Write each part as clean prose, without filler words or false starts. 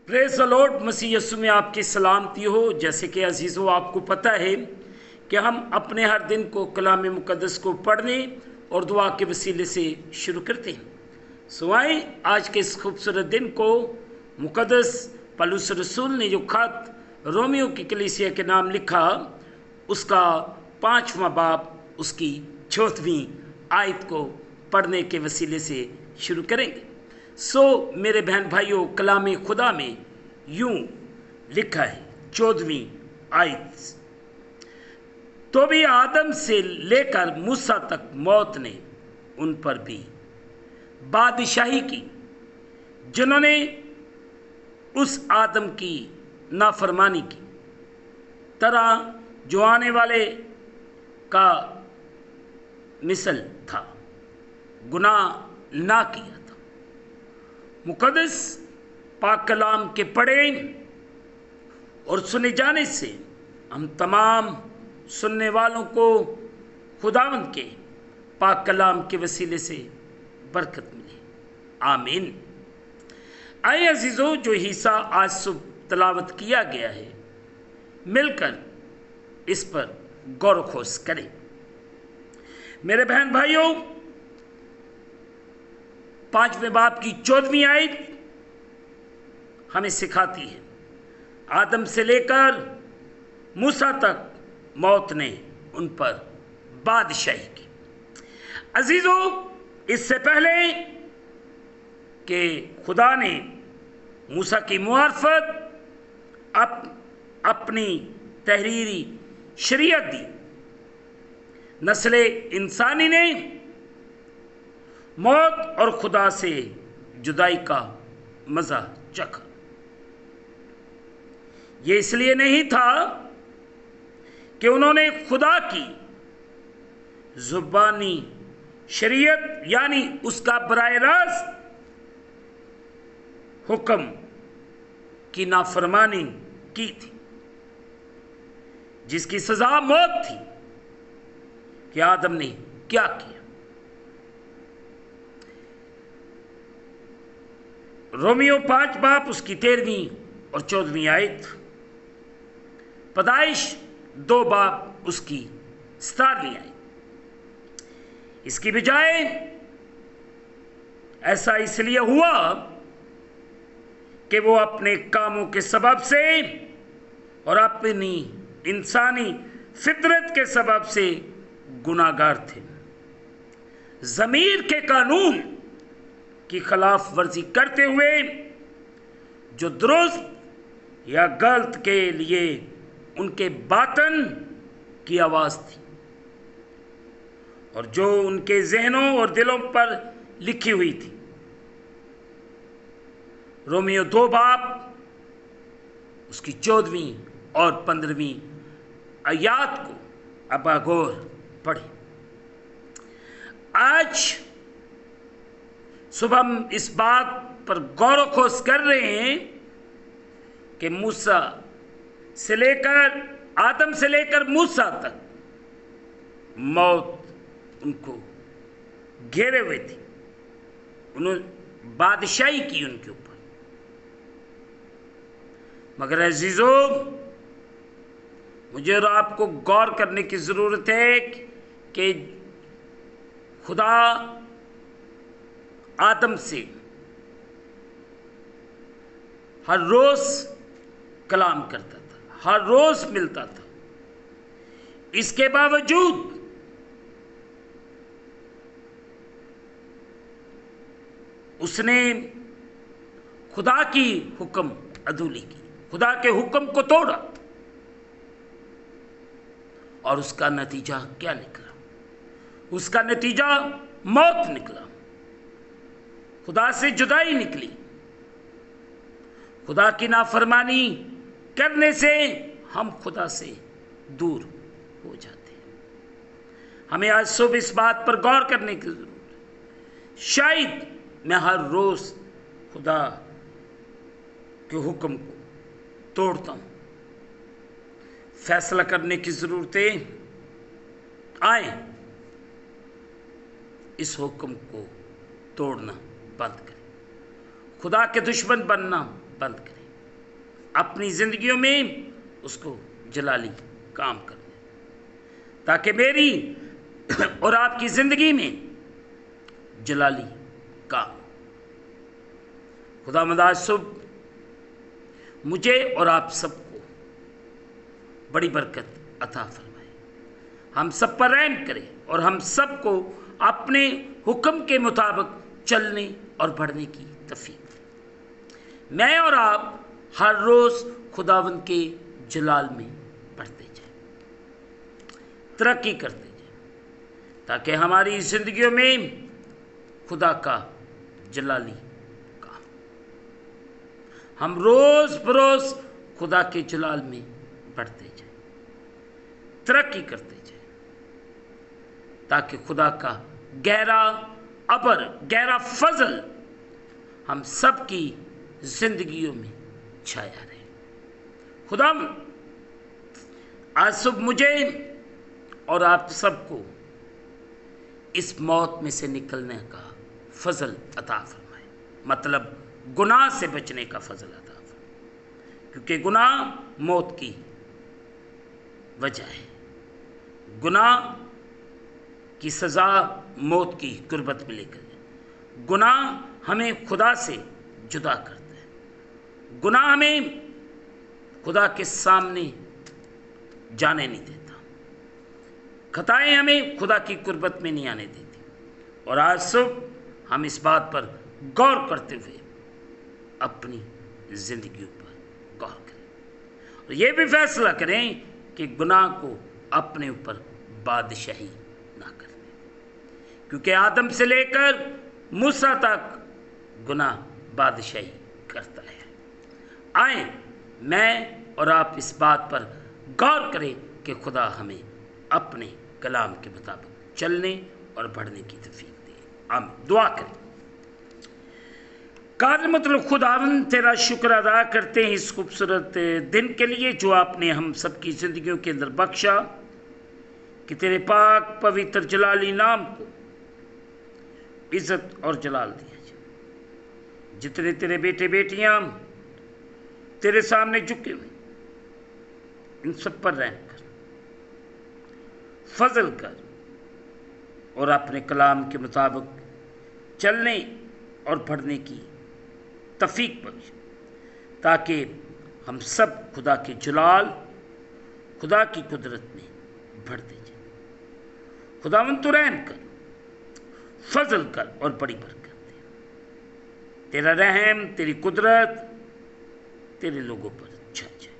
پریز دی lord. مسیح یسوع میں آپ کی سلامتی ہو۔ جیسے کہ عزیزو آپ کو پتہ ہے کہ ہم اپنے ہر دن کو کلام مقدس کو پڑھنے اور دعا کے وسیلے سے شروع کرتے ہیں۔ سوائے آج کے اس خوبصورت دن کو مقدس پولس رسول نے جو خط رومیو کی کلیسیا کے نام لکھا، اس کا 5واں باب اس کی 14ویں آیت کو پڑھنے کے وسیلے سے شروع کریں گے۔ میرے بہن بھائیوں، کلام خدا میں یوں لکھا ہے 14ویں آیت، تو بھی آدم سے لے کر موسیٰ تک موت نے ان پر بھی بادشاہی کی، جنہوں نے اس آدم کی نافرمانی کی طرح جو آنے والے کا مثل تھا، گناہ نہ کیا تھا۔ مقدس پاک کلام کے پڑھے اور سنے جانے سے ہم تمام سننے والوں کو خداوند کے پاک کلام کے وسیلے سے برکت ملے، آمین۔ آئے عزیزو، جو حصہ آج صبح تلاوت کیا گیا ہے، مل کر اس پر غور و خوض کریں۔ میرے بہن بھائیوں، 5ویں باب کی 14ویں آیت ہمیں سکھاتی ہے آدم سے لے کر موسیٰ تک موت نے ان پر بادشاہی کی۔ عزیزو، اس سے پہلے کہ خدا نے موسیٰ کی معرفت اپنی تحریری شریعت دی، نسل انسانی نے موت اور خدا سے جدائی کا مزہ چکھا۔ یہ اس لیے نہیں تھا کہ انہوں نے خدا کی زبانی شریعت یعنی اس کا براہ راست حکم کی نافرمانی کی تھی، جس کی سزا موت تھی، کہ آدم نے کیا کیا۔ رومیو 5 باب اس کی 13ویں اور 14ویں آیت، پیدائش 2 باب اس کی 17ویں آیت۔ اس کی بجائے ایسا اس لیے ہوا کہ وہ اپنے کاموں کے سبب سے اور اپنی انسانی فطرت کے سبب سے گناہ گار تھے، ضمیر کے قانون کی خلاف ورزی کرتے ہوئے، جو درست یا غلط کے لیے ان کے باطن کی آواز تھی، اور جو ان کے ذہنوں اور دلوں پر لکھی ہوئی تھی۔ رومیو 2 باب اس کی 14ویں اور 15ویں آیات کو اب غور پڑھیں۔ آج صبح ہم اس بات پر غور و خوض کر رہے ہیں کہ موسیٰ سے لے کر آدم سے لے کر موسیٰ تک موت ان کو گھیرے ہوئے تھی، انہوں نے بادشاہی کی ان کے اوپر۔ مگر عزیزو، مجھے اور آپ کو غور کرنے کی ضرورت ہے کہ خدا آدم سے ہر روز کلام کرتا تھا، ہر روز ملتا تھا۔ اس کے باوجود اس نے خدا کی حکم عدولی کی، خدا کے حکم کو توڑا، اور اس کا نتیجہ کیا نکلا؟ اس کا نتیجہ موت نکلا، خدا سے جدائی نکلی۔ خدا کی نافرمانی کرنے سے ہم خدا سے دور ہو جاتے ہیں۔ ہمیں آج صبح اس بات پر غور کرنے کی ضرورت ہے۔ شاید میں ہر روز خدا کے حکم کو توڑتا ہوں۔ فیصلہ کرنے کی ضرورتیں آئیں، اس حکم کو توڑنا بند کریں، خدا کے دشمن بننا بند کریں۔ اپنی زندگیوں میں اس کو جلالی کام کر دیں، تاکہ میری اور آپ کی زندگی میں جلالی کام ہو۔ خداوند آج صبح مجھے اور آپ سب کو بڑی برکت عطا فرمائے، ہم سب پر رحم کرے اور ہم سب کو اپنے حکم کے مطابق چلنے اور بڑھنے کی توفیق دے۔ میں اور آپ ہر روز خداوند کے جلال میں بڑھتے جائیں، ترقی کرتے جائیں، تاکہ ہماری زندگیوں میں خدا کا جلالی کام، ہم روز بروز خدا کے جلال میں بڑھتے جائیں، ترقی کرتے جائیں، تاکہ خدا کا گہرا ابر، گہرا فضل ہم سب کی زندگیوں میں چھایا رہے۔ خدا آج صبح مجھے اور آپ سب کو اس موت میں سے نکلنے کا فضل عطا فرمائے، مطلب گناہ سے بچنے کا فضل عطا فرمائے، کیونکہ گناہ موت کی وجہ ہے، گناہ کی سزا موت کی قربت میں لے کر جائے، گناہ ہمیں خدا سے جدا کرتا ہے، گناہ ہمیں خدا کے سامنے جانے نہیں دیتا، خطائیں ہمیں خدا کی قربت میں نہیں آنے دیتی۔ اور آج صبح ہم اس بات پر غور کرتے ہوئے اپنی زندگیوں پر غور کریں اور یہ بھی فیصلہ کریں کہ گناہ کو اپنے اوپر بادشاہی نہ کریں، کیونکہ آدم سے لے کر موسیٰ تک گناہ بادشاہی کرتا ہے۔ آئیں میں اور آپ اس بات پر غور کریں کہ خدا ہمیں اپنے کلام کے مطابق چلنے اور بڑھنے کی توفیق دے۔ آمین۔ دعا کریں۔ قادر مطلب خداوند تیرا شکر ادا کرتے ہیں اس خوبصورت دن کے لیے جو آپ نے ہم سب کی زندگیوں کے اندر بخشا، کہ تیرے پاک پوتر جلالی نام کو عزت اور جلال دیا جائے۔ جتنے تیرے بیٹے بیٹیاں تیرے سامنے جھکے ہوئے، ان سب پر رحم کر، فضل کر، اور اپنے کلام کے مطابق چلنے اور پڑھنے کی توفیق بخش، تاکہ ہم سب خدا کے جلال، خدا کی قدرت میں بڑھتے جائیں۔ خداوند تو رحم کر، فضل کر اور بڑی برکت دے۔ تیرا رحم، تیری قدرت تیرے لوگوں پر چھا جائے،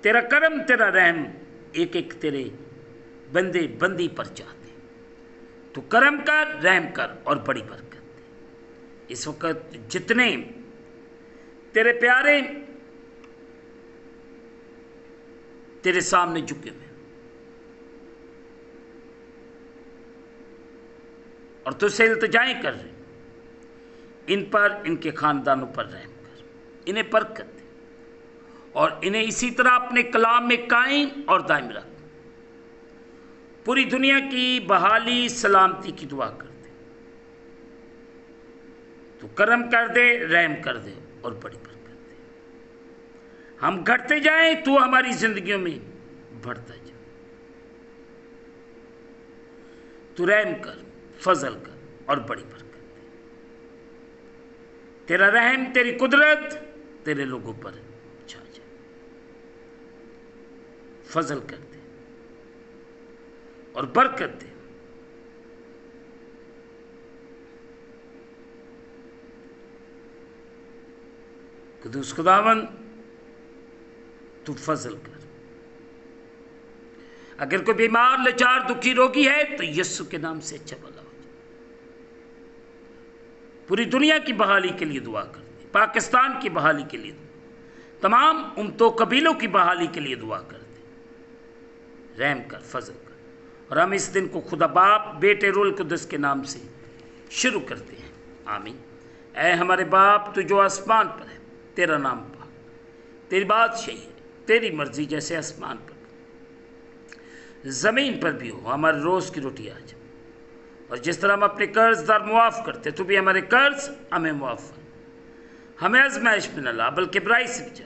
تیرا کرم، تیرا رحم ایک ایک تیرے بندے بندی پر چاہتے، تو کرم کر، رحم کر اور بڑی برکت دے۔ اس وقت جتنے تیرے پیارے تیرے سامنے جھکے ہوئے اور تجھ سے التجائیں کر رہے، ان پر، ان کے خاندانوں پر رحم کر، انہیں برکت دے اور انہیں اسی طرح اپنے کلام میں قائم اور دائم رکھ۔ پوری دنیا کی بحالی، سلامتی کی دعا کر دے، تو کرم کر دے، رحم کر دے اور بڑی برکت دے۔ ہم گھٹتے جائیں، تو ہماری زندگیوں میں بڑھتا جائے، تو رحم کر، فضل کر اور بڑی برکت دے۔ تیرا رحم، تیری قدرت تیرے لوگوں پر چھا جائے، فضل کر دے اور برکت دے۔ قدوس خداوند تو فضل کر۔ اگر کوئی بیمار، لاچار، دکھی، روگی ہے تو یسوع کے نام سے اچھا بھلا ہو جائے۔ پوری دنیا کی بحالی کے لیے دعا کر دے، پاکستان کی بحالی کے لیے، تمام امتوں قبیلوں کی بحالی کے لیے دعا کر دے، رحم کر، فضل کر۔ اور ہم اس دن کو خدا باپ، بیٹے، روح القدس کے نام سے شروع کرتے ہیں۔ آمین۔ اے ہمارے باپ تو جو آسمان پر ہے، تیرا نام پاک، تیری بادشاہی ہے، تیری مرضی جیسے آسمان پر زمین پر بھی ہو۔ ہمارے روز کی روٹی آج، اور جس طرح ہم اپنے قرض دار معاف کرتے، تو بھی ہمارے قرض ہمیں معاف کر، ہمیں آزمائش میں نہ لا بلکہ برائی سے بچا،